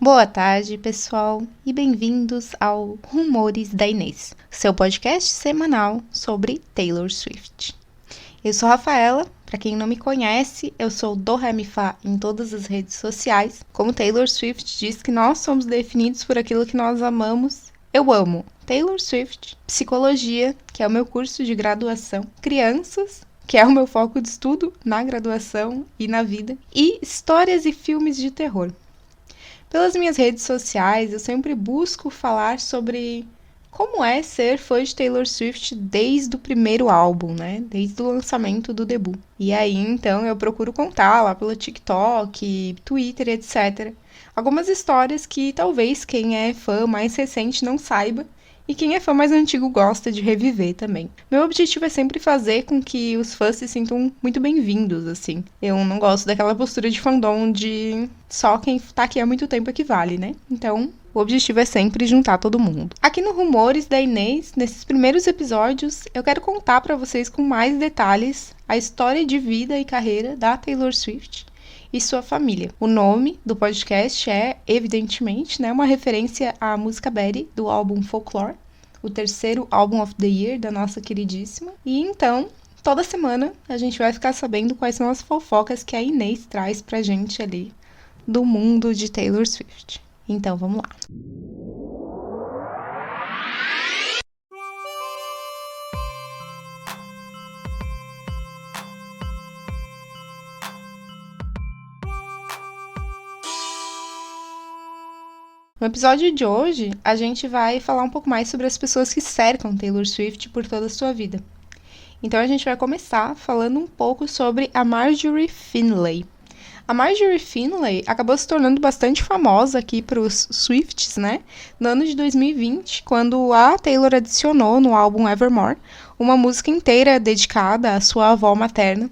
Boa tarde, pessoal, e bem-vindos ao Rumores da Inês, seu podcast semanal sobre Taylor Swift. Eu sou Rafaela, para quem não me conhece, eu sou do Ré Mi Fá em todas as redes sociais. Como Taylor Swift diz que nós somos definidos por aquilo que nós amamos, eu amo Taylor Swift, psicologia, que é o meu curso de graduação, crianças, que é o meu foco de estudo na graduação e na vida, e histórias e filmes de terror. Pelas minhas redes sociais, eu sempre busco falar sobre como é ser fã de Taylor Swift desde o primeiro álbum, né? Desde o lançamento do debut. E aí, então, eu procuro contar lá pelo TikTok, Twitter, etc. Algumas histórias que talvez quem é fã mais recente não saiba e quem é fã mais antigo gosta de reviver também. Meu objetivo é sempre fazer com que os fãs se sintam muito bem-vindos, assim. Eu não gosto daquela postura de fandom de só quem tá aqui há muito tempo é que vale, né? Então, o objetivo é sempre juntar todo mundo. Aqui no Rumores da Inês, nesses primeiros episódios, eu quero contar pra vocês com mais detalhes a história de vida e carreira da Taylor Swift e sua família. O nome do podcast é, evidentemente, né, uma referência à música Betty, do álbum Folklore, o terceiro álbum of the year da nossa queridíssima. E então, toda semana, a gente vai ficar sabendo quais são as fofocas que a Inês traz pra gente ali do mundo de Taylor Swift. Então, vamos lá. No episódio de hoje, a gente vai falar um pouco mais sobre as pessoas que cercam Taylor Swift por toda a sua vida. Então a gente vai começar falando um pouco sobre a Marjorie Finley. A Marjorie Finley acabou se tornando bastante famosa aqui para os Swifties, né? No ano de 2020, quando a Taylor adicionou no álbum Evermore uma música inteira dedicada à sua avó materna.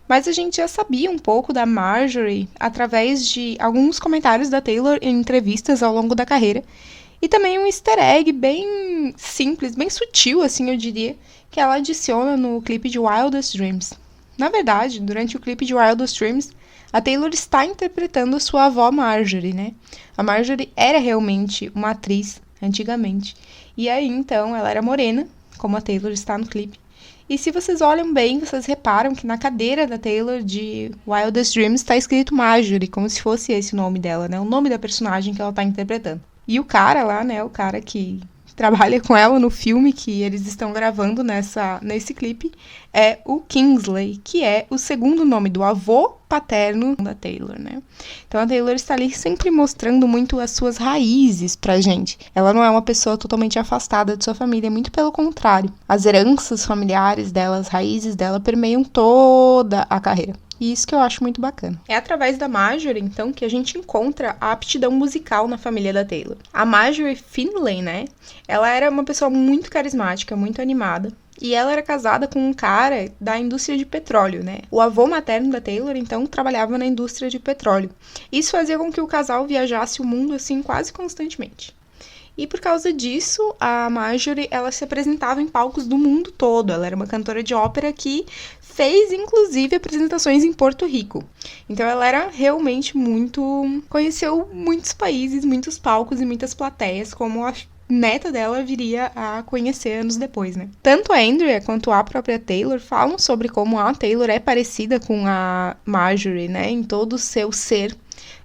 Mas a gente já sabia um pouco da Marjorie através de alguns comentários da Taylor em entrevistas ao longo da carreira. E também um easter egg bem simples, bem sutil, assim eu diria, que ela adiciona no clipe de Wildest Dreams. Na verdade, durante o clipe de Wildest Dreams, a Taylor está interpretando sua avó Marjorie, né? A Marjorie era realmente uma atriz, antigamente. E aí, então, ela era morena, como a Taylor está no clipe. E se vocês olham bem, vocês reparam que na cadeira da Taylor de Wildest Dreams está escrito Marjorie, como se fosse esse o nome dela, né? O nome da personagem que ela está interpretando. E o cara lá, né? O cara que trabalha com ela no filme que eles estão gravando nesse clipe é o Kingsley, que é o segundo nome do avô paterno da Taylor, né? Então a Taylor está ali sempre mostrando muito as suas raízes pra gente. Ela não é uma pessoa totalmente afastada de sua família, muito pelo contrário. As heranças familiares dela, as raízes dela permeiam toda a carreira. E isso que eu acho muito bacana. É através da Marjorie, então, que a gente encontra a aptidão musical na família da Taylor. A Marjorie Finley, né? Ela era uma pessoa muito carismática, muito animada. E ela era casada com um cara da indústria de petróleo, né? O avô materno da Taylor, então, trabalhava na indústria de petróleo. Isso fazia com que o casal viajasse o mundo, assim, quase constantemente. E por causa disso, a Marjorie, ela se apresentava em palcos do mundo todo. Ela era uma cantora de ópera que fez, inclusive, apresentações em Porto Rico. Então, ela era realmente conheceu muitos países, muitos palcos e muitas plateias, como a neta dela viria a conhecer anos depois, né? Tanto a Andrea quanto a própria Taylor falam sobre como a Taylor é parecida com a Marjorie, né? Em todo o seu ser.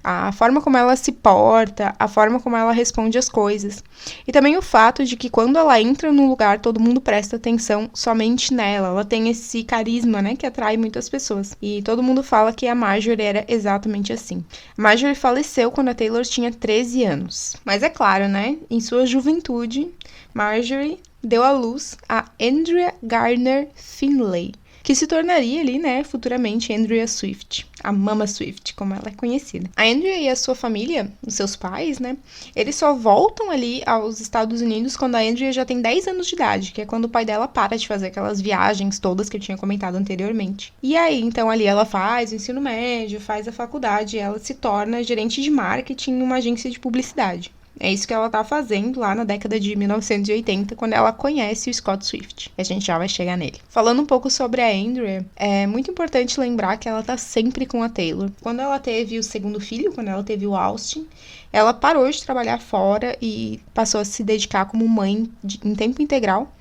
A forma como ela se porta, a forma como ela responde as coisas. E também o fato de que quando ela entra num lugar, todo mundo presta atenção somente nela. Ela tem esse carisma, né, que atrai muitas pessoas. E todo mundo fala que a Marjorie era exatamente assim. A Marjorie faleceu quando a Taylor tinha 13 anos. Mas é claro, né, em sua juventude, Marjorie deu à luz a Andrea Gardner Finley, que se tornaria ali, né, futuramente Andrea Swift, a Mama Swift, como ela é conhecida. A Andrea e a sua família, os seus pais, né, eles só voltam ali aos Estados Unidos quando a Andrea já tem 10 anos de idade, que é quando o pai dela para de fazer aquelas viagens todas que eu tinha comentado anteriormente. E aí, então, ali ela faz o ensino médio, faz a faculdade, e ela se torna gerente de marketing numa agência de publicidade. É isso que ela tá fazendo lá na década de 1980, quando ela conhece o Scott Swift. A gente já vai chegar nele. Falando um pouco sobre a Andrea, é muito importante lembrar que ela tá sempre com a Taylor. Quando ela teve o segundo filho, quando ela teve o Austin, ela parou de trabalhar fora e passou a se dedicar como mãe em tempo integral.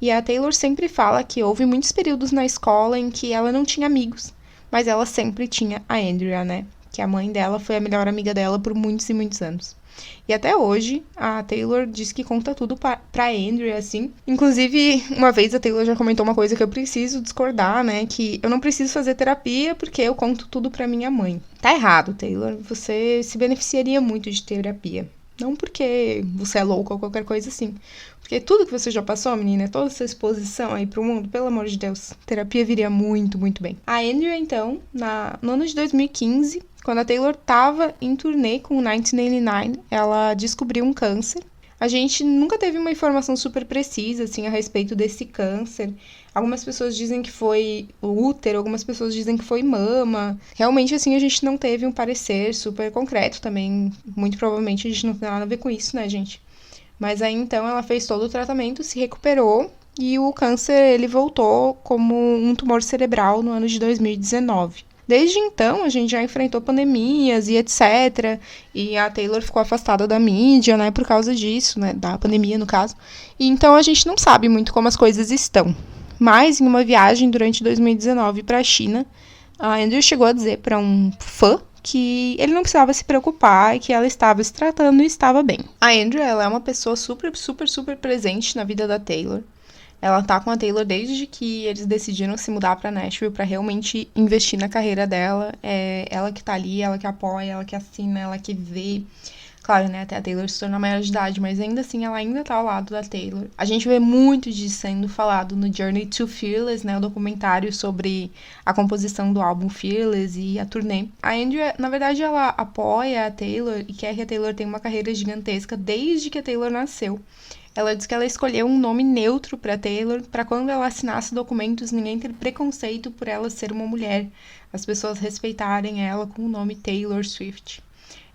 E a Taylor sempre fala que houve muitos períodos na escola em que ela não tinha amigos, mas ela sempre tinha a Andrea, né? Que a mãe dela foi a melhor amiga dela por muitos e muitos anos. E até hoje, a Taylor diz que conta tudo pra Andrea, assim. Inclusive, uma vez a Taylor já comentou uma coisa que eu preciso discordar, né? Que eu não preciso fazer terapia porque eu conto tudo pra minha mãe. Tá errado, Taylor. Você se beneficiaria muito de terapia. Não porque você é louca ou qualquer coisa assim. Porque tudo que você já passou, menina, toda essa exposição aí pro mundo, pelo amor de Deus, terapia viria muito, muito bem. A Andrea, então, no ano de 2015, quando a Taylor tava em turnê com o 1989, ela descobriu um câncer. A gente nunca teve uma informação super precisa, assim, a respeito desse câncer. Algumas pessoas dizem que foi útero, algumas pessoas dizem que foi mama. Realmente, assim, a gente não teve um parecer super concreto também. Muito provavelmente a gente não tem nada a ver com isso, né, gente? Mas aí, então, ela fez todo o tratamento, se recuperou e o câncer, ele voltou como um tumor cerebral no ano de 2019. Desde então, a gente já enfrentou pandemias e etc. E a Taylor ficou afastada da mídia, né, por causa disso, né, da pandemia, no caso. E então a gente não sabe muito como as coisas estão. Mas, em uma viagem durante 2019 para a China, a Andrew chegou a dizer para um fã que ele não precisava se preocupar e que ela estava se tratando e estava bem. A Andrew, ela é uma pessoa super, super, super presente na vida da Taylor. Ela tá com a Taylor desde que eles decidiram se mudar pra Nashville pra realmente investir na carreira dela. É ela que tá ali, ela que apoia, ela que assina, ela que vê. Claro, né, até a Taylor se tornar maior de idade, mas ainda assim ela ainda tá ao lado da Taylor. A gente vê muito disso sendo falado no Journey to Fearless, né, o documentário sobre a composição do álbum Fearless e a turnê. A Andrea, na verdade, ela apoia a Taylor e quer que a Taylor tenha uma carreira gigantesca desde que a Taylor nasceu. Ela diz que ela escolheu um nome neutro para Taylor, para quando ela assinasse documentos ninguém ter preconceito por ela ser uma mulher, as pessoas respeitarem ela com o nome Taylor Swift.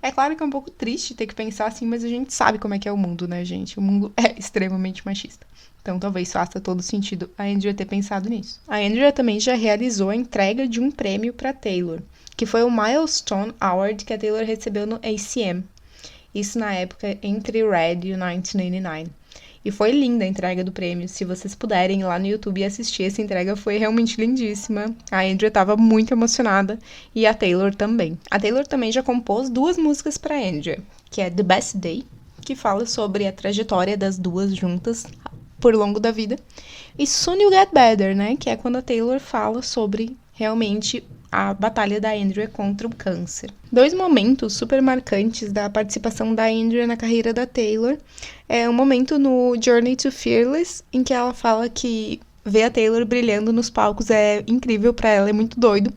É claro que é um pouco triste ter que pensar assim, mas a gente sabe como é que é o mundo, né, gente? O mundo é extremamente machista. Então talvez faça todo sentido a Andrea ter pensado nisso. A Andrea também já realizou a entrega de um prêmio para Taylor, que foi o Milestone Award que a Taylor recebeu no ACM. Isso na época entre Red e o 1989. E foi linda a entrega do prêmio. Se vocês puderem ir lá no YouTube e assistir, essa entrega foi realmente lindíssima. A Andrea estava muito emocionada e a Taylor também. A Taylor também já compôs 2 músicas para a Andrea, que é The Best Day, que fala sobre a trajetória das duas juntas por longo da vida, e Soon You Get Better, né, que é quando a Taylor fala sobre realmente a batalha da Andrea contra o câncer. 2 momentos super marcantes da participação da Andrea na carreira da Taylor é um momento no Journey to Fearless, em que ela fala que ver a Taylor brilhando nos palcos é incrível pra ela, é muito doido,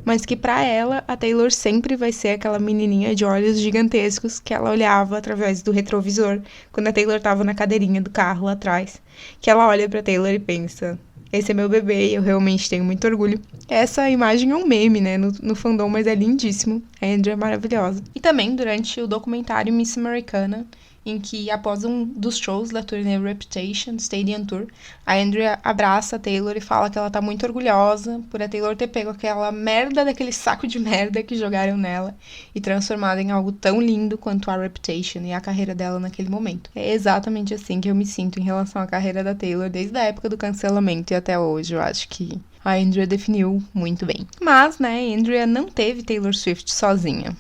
mas que pra ela, a Taylor sempre vai ser aquela menininha de olhos gigantescos que ela olhava através do retrovisor, quando a Taylor tava na cadeirinha do carro lá atrás, que ela olha pra Taylor e pensa: esse é meu bebê e eu realmente tenho muito orgulho. Essa imagem é um meme, né, no fandom, mas é lindíssimo. A Andrea é maravilhosa. E também durante o documentário Miss Americana, em que após um dos shows da turnê Reputation Stadium Tour, a Andrea abraça a Taylor e fala que ela tá muito orgulhosa por a Taylor ter pego aquela merda daquele saco de merda que jogaram nela e transformado em algo tão lindo quanto a Reputation e a carreira dela naquele momento. É exatamente assim que eu me sinto em relação à carreira da Taylor desde a época do cancelamento e até hoje. Eu acho que a Andrea definiu muito bem. Mas, né, a Andrea não teve Taylor Swift sozinha.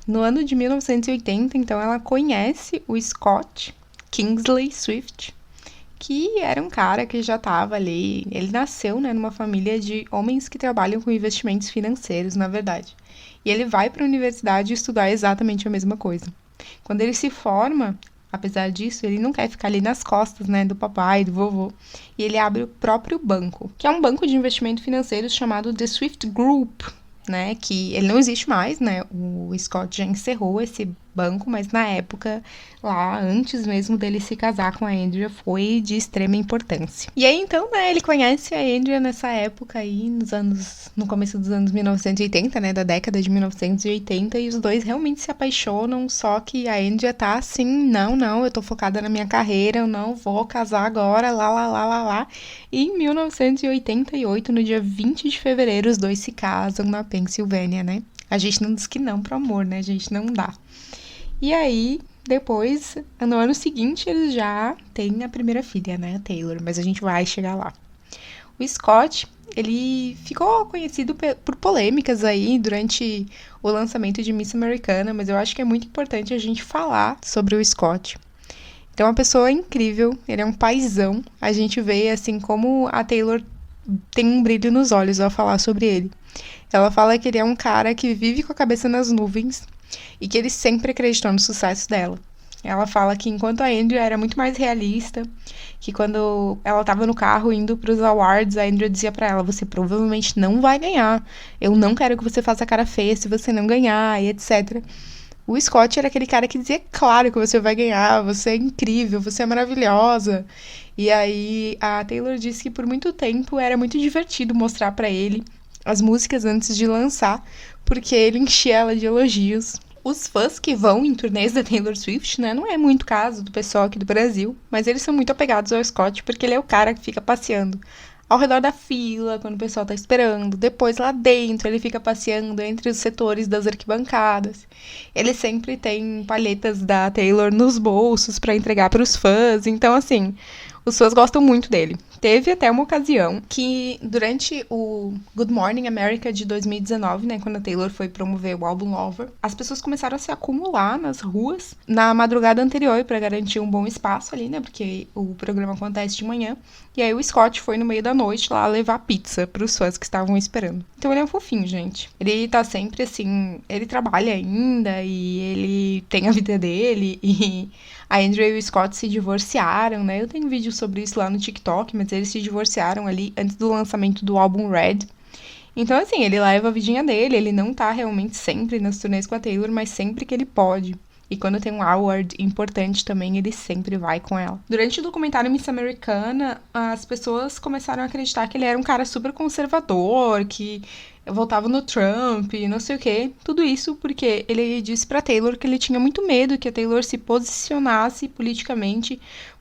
No ano de 1980, então, ela conhece o Scott Kingsley Swift, que era um cara que já estava ali. Ele nasceu, né, numa família de homens que trabalham com investimentos financeiros, na verdade. E ele vai para a universidade estudar exatamente a mesma coisa. Quando ele se forma, apesar disso, ele não quer ficar ali nas costas, né, do papai, do vovô. E ele abre o próprio banco, que é um banco de investimento financeiro chamado The Swift Group, né, que ele não existe mais, né, o Scott já encerrou esse banco, mas na época, lá, antes mesmo dele se casar com a Andrea, foi de extrema importância. E aí, então, né, ele conhece a Andrea nessa época aí, no começo dos anos 1980, né, da década de 1980, e os dois realmente se apaixonam, só que a Andrea tá assim, não, eu tô focada na minha carreira, eu não vou casar agora, lá. E em 1988, no dia 20 de fevereiro, os dois se casam na Pensilvânia, né? A gente não diz que não pro amor, né? A gente não dá. E aí, depois, no ano seguinte, eles já têm a primeira filha, né? A Taylor, mas a gente vai chegar lá. O Scott, ele ficou conhecido por polêmicas aí durante o lançamento de Miss Americana, mas eu acho que é muito importante a gente falar sobre o Scott. Então, é uma pessoa incrível, ele é um paizão. A gente vê, assim, como a Taylor tem um brilho nos olhos ao falar sobre ele. Ela fala que ele é um cara que vive com a cabeça nas nuvens e que ele sempre acreditou no sucesso dela. Ela fala que enquanto a Andrea era muito mais realista, que quando ela estava no carro indo para os awards, a Andrea dizia para ela: você provavelmente não vai ganhar, eu não quero que você faça cara feia se você não ganhar, e etc. O Scott era aquele cara que dizia: claro que você vai ganhar, você é incrível, você é maravilhosa. E aí a Taylor disse que por muito tempo era muito divertido mostrar para ele as músicas antes de lançar, porque ele enchia ela de elogios. Os fãs que vão em turnês da Taylor Swift, né, não é muito caso do pessoal aqui do Brasil, mas eles são muito apegados ao Scott, porque ele é o cara que fica passeando ao redor da fila, quando o pessoal tá esperando. Depois, lá dentro, ele fica passeando entre os setores das arquibancadas. Ele sempre tem palhetas da Taylor nos bolsos para entregar para os fãs. Então, assim, os fãs gostam muito dele. Teve até uma ocasião que, durante o Good Morning America de 2019, né, quando a Taylor foi promover o álbum Lover, as pessoas começaram a se acumular nas ruas na madrugada anterior para garantir um bom espaço ali, né, porque o programa acontece de manhã. E aí o Scott foi no meio da noite lá levar pizza pros fãs que estavam esperando. Então ele é um fofinho, gente. Ele tá sempre assim, ele trabalha ainda e ele tem a vida dele e a Andrea e o Scott se divorciaram, né? Eu tenho vídeo sobre isso lá no TikTok, mas eles se divorciaram ali antes do lançamento do álbum Red. Então, assim, ele leva a vidinha dele, ele não tá realmente sempre nas turnês com a Taylor, mas sempre que ele pode. E quando tem um award importante também, ele sempre vai com ela. Durante o documentário Miss Americana, as pessoas começaram a acreditar que ele era um cara super conservador, que votava no Trump, não sei o quê. Tudo isso porque ele disse pra Taylor que ele tinha muito medo que a Taylor se posicionasse politicamente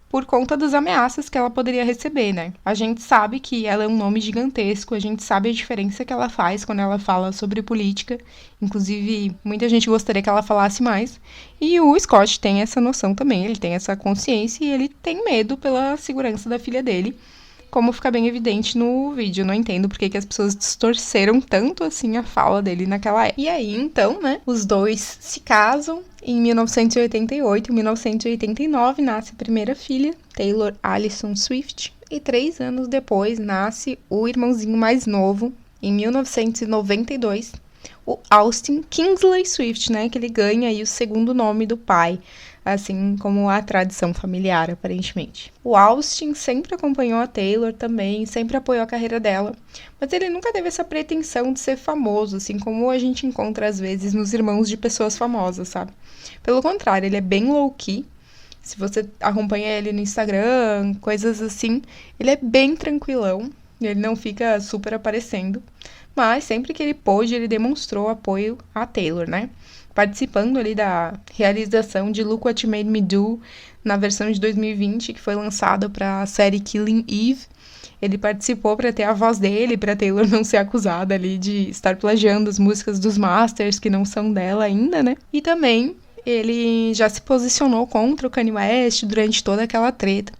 por conta das ameaças que ela poderia receber, né? A gente sabe que ela é um nome gigantesco, a gente sabe a diferença que ela faz quando ela fala sobre política. Inclusive, muita gente gostaria que ela falasse mais. E o Scott tem essa noção também, ele tem essa consciência e ele tem medo pela segurança da filha dele, como fica bem evidente no vídeo. Eu não entendo porque que as pessoas distorceram tanto assim a fala dele naquela época. E aí, então, né, os dois se casam. Em 1988 e 1989 nasce a primeira filha, Taylor Allison Swift. E 3 anos depois nasce o irmãozinho mais novo, em 1992, o Austin Kingsley Swift, né, que ele ganha aí o segundo nome do pai, assim como a tradição familiar, aparentemente. O Austin sempre acompanhou a Taylor também, sempre apoiou a carreira dela, mas ele nunca teve essa pretensão de ser famoso, assim como a gente encontra às vezes nos irmãos de pessoas famosas, sabe? Pelo contrário, ele é bem low-key. Se você acompanha ele no Instagram, coisas assim, ele é bem tranquilão, ele não fica super aparecendo, mas sempre que ele pôde, ele demonstrou apoio a Taylor, né? Participando ali da realização de Look What You Made Me Do, na versão de 2020, que foi lançada para a série Killing Eve. Ele participou para ter a voz dele, para Taylor não ser acusada ali de estar plagiando as músicas dos Masters, que não são dela ainda, né? E também ele já se posicionou contra o Kanye West durante toda aquela treta.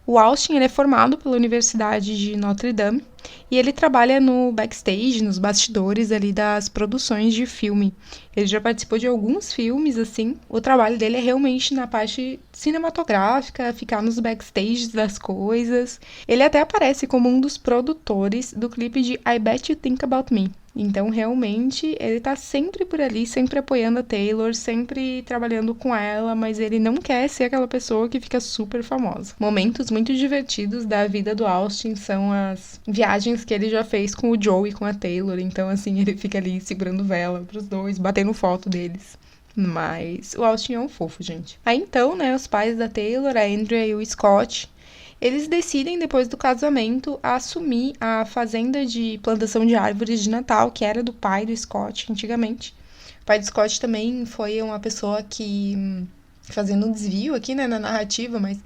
O Austin ele é formado pela Universidade de Notre Dame e ele trabalha no backstage, nos bastidores ali das produções de filme. Ele já participou de alguns filmes, assim. O trabalho dele é realmente na parte cinematográfica, ficar nos backstages das coisas. Ele até aparece como um dos produtores do clipe de I Bet You Think About Me. Então, realmente, ele tá sempre por ali, sempre apoiando a Taylor, sempre trabalhando com ela, mas ele não quer ser aquela pessoa que fica super famosa. Momentos muito divertidos da vida do Austin são as viagens que ele já fez com o Joe e com a Taylor. Então, assim, ele fica ali segurando vela pros dois, batendo foto deles. Mas o Austin é um fofo, gente. Aí então, né, os pais da Taylor, a Andrea e o Scott, eles decidem, depois do casamento, assumir a fazenda de plantação de árvores de Natal, que era do pai do Scott antigamente. O pai do Scott também foi uma pessoa que, fazendo um desvio aqui, né, na narrativa, mas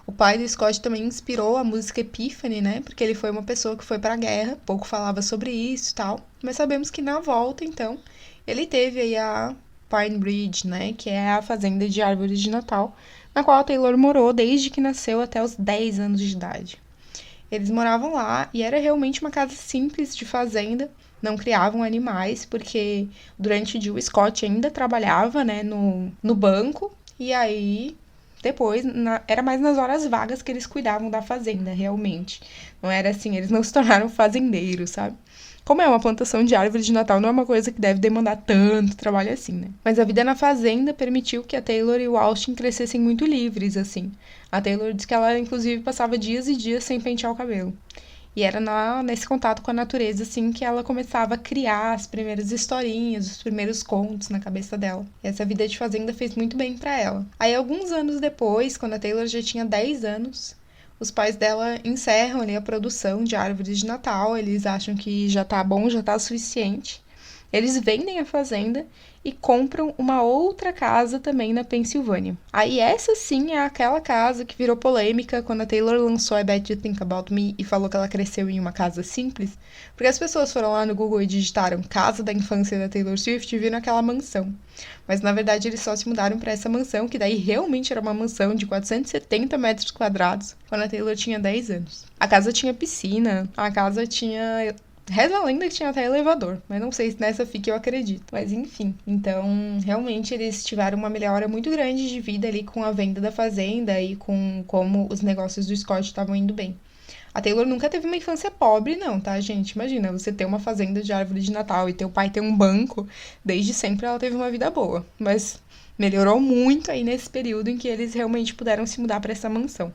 o pai do Scott também inspirou a música Epiphany, né, porque ele foi uma pessoa que foi pra guerra, pouco falava sobre isso e tal, mas sabemos que na volta, então, ele teve aí a Pine Ridge, né, que é a fazenda de árvores de Natal, na qual a Taylor morou desde que nasceu até os 10 anos de idade. Eles moravam lá e era realmente uma casa simples de fazenda, não criavam animais, porque durante o dia o Scott ainda trabalhava, né, no banco, e aí depois era mais nas horas vagas que eles cuidavam da fazenda, realmente. Não era assim, eles não se tornaram fazendeiros, sabe? Como é uma plantação de árvore de Natal, não é uma coisa que deve demandar tanto trabalho assim, né? Mas a vida na fazenda permitiu que a Taylor e o Austin crescessem muito livres, assim. A Taylor disse que ela, inclusive, passava dias e dias sem pentear o cabelo. E era nesse contato com a natureza, assim, que ela começava a criar as primeiras historinhas, os primeiros contos na cabeça dela. E essa vida de fazenda fez muito bem pra ela. Aí, alguns anos depois, quando a Taylor já tinha 10 anos, os pais dela encerram ali a produção de árvores de Natal, eles acham que já tá bom, já tá suficiente. Eles vendem a fazenda e compram uma outra casa também na Pensilvânia. Aí essa sim é aquela casa que virou polêmica quando a Taylor lançou I Bet You Think About Me e falou que ela cresceu em uma casa simples, porque as pessoas foram lá no Google e digitaram casa da infância da Taylor Swift e viram aquela mansão. Mas na verdade eles só se mudaram para essa mansão, que daí realmente era uma mansão de 470 metros quadrados, quando a Taylor tinha 10 anos. A casa tinha piscina, a casa tinha... Reza a lenda que tinha até elevador, mas não sei se nessa fica eu acredito. Mas enfim, então realmente eles tiveram uma melhora muito grande de vida ali com a venda da fazenda e com como os negócios do Scott estavam indo bem. A Taylor nunca teve uma infância pobre, não, tá, gente? Imagina, você ter uma fazenda de árvore de Natal e teu pai ter um banco, desde sempre ela teve uma vida boa. Mas melhorou muito aí nesse período em que eles realmente puderam se mudar para essa mansão.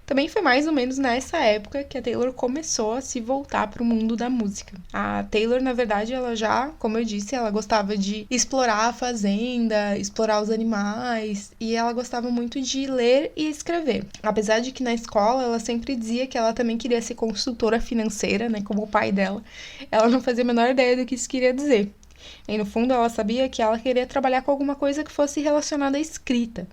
Também foi mais ou menos nessa época que a Taylor começou a se voltar para o mundo da música. A Taylor, na verdade, ela já, como eu disse, ela gostava de explorar a fazenda, explorar os animais, e ela gostava muito de ler e escrever. Apesar de que na escola ela sempre dizia que ela também queria ser consultora financeira, né, como o pai dela, ela não fazia a menor ideia do que isso queria dizer. E no fundo ela sabia que ela queria trabalhar com alguma coisa que fosse relacionada à escrita.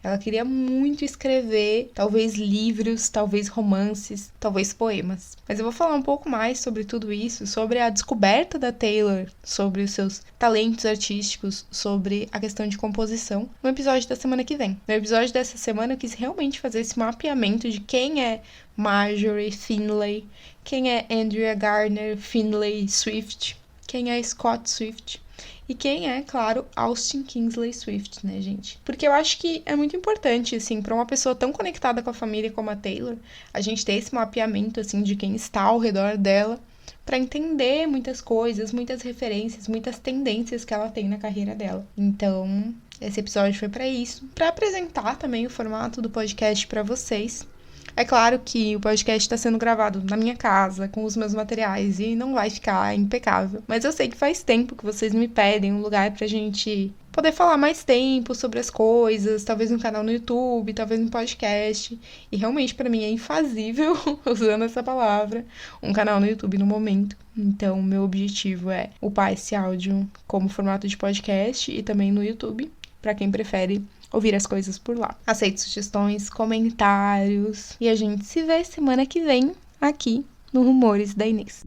Ela queria muito escrever, talvez livros, talvez romances, talvez poemas. Mas eu vou falar um pouco mais sobre tudo isso, sobre a descoberta da Taylor, sobre os seus talentos artísticos, sobre a questão de composição, no episódio da semana que vem. No episódio dessa semana eu quis realmente fazer esse mapeamento de quem é Marjorie Finley, quem é Andrea Gardner Finley Swift, quem é Scott Swift. E quem é, claro, Austin Kingsley Swift, né, gente? Porque eu acho que é muito importante, assim, para uma pessoa tão conectada com a família como a Taylor, a gente ter esse mapeamento, assim, de quem está ao redor dela, para entender muitas coisas, muitas referências, muitas tendências que ela tem na carreira dela. Então, esse episódio foi para isso, para apresentar também o formato do podcast para vocês. É claro que o podcast está sendo gravado na minha casa, com os meus materiais, e não vai ficar impecável. Mas eu sei que faz tempo que vocês me pedem um lugar pra gente poder falar mais tempo sobre as coisas, talvez no canal no YouTube, talvez no podcast. E realmente para mim é infazível, usando essa palavra, um canal no YouTube no momento. Então, meu objetivo é upar esse áudio como formato de podcast e também no YouTube, para quem prefere ouvir as coisas por lá. Aceito sugestões, comentários e a gente se vê semana que vem aqui no Rumores da Inês.